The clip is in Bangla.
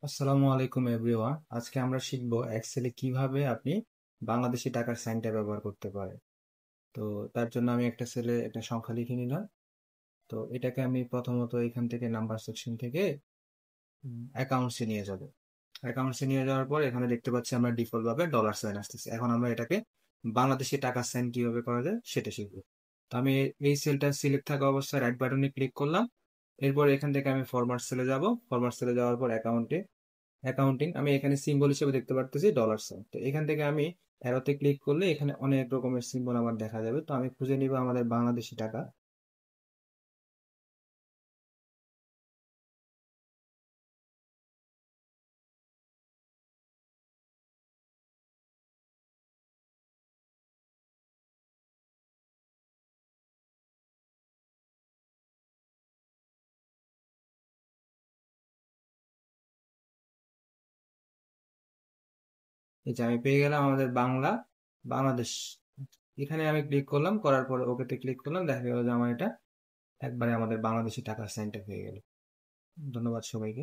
আসসালামু আলাইকুম এভরিওয়ান। আজকে আমরা শিখব এক্সেলে কিভাবে আপনি বাংলাদেশি টাকার সাইনটা ব্যবহার করতে পারেন। তো তার জন্য আমি একটা সেলে একটা সংখ্যা লিখে নিলাম। তো এটাকে আমি প্রথমত এখান থেকে নাম্বার সেকশন থেকে অ্যাকাউন্টসে নিয়ে যাব। অ্যাকাউন্টসে নিয়ে যাওয়ার পর এখানে দেখতে পাচ্ছি আমরা ডিফল্ট ভাবে ডলার সাইন আসতেছে। এখন আমরা এটাকে বাংলাদেশি টাকার সাইন কিভাবে করা যায় সেটা শিখবো। তো আমি এই সেলটা সিলেক্ট থাকা অবস্থায় রাইট বাটনে ক্লিক করলাম। এরপর এখান থেকে আমি ফরম্যাট সেলে যাব। ফরম্যাট সেলে যাওয়ার পর অ্যাকাউন্টিং আমি এখানে সিম্বল হিসেবে দেখতে পারতেছি ডলার সাইন। তো এখান থেকে আমি অ্যারোতে ক্লিক করলে এখানে অনেক রকমের সিম্বল আমার দেখা যাবে। তো আমি খুঁজে নিব আমাদের বাংলাদেশি টাকা। এই যে আমি পেয়ে গেলাম আমাদের বাংলাদেশ। এখানে আমি ক্লিক করলাম, করার পর ওকেতে ক্লিক করলাম, দেখা গেল যে আমার এটা একবারে আমাদের বাংলাদেশি টাকার সাইনটা হয়ে গেল। ধন্যবাদ সবাইকে।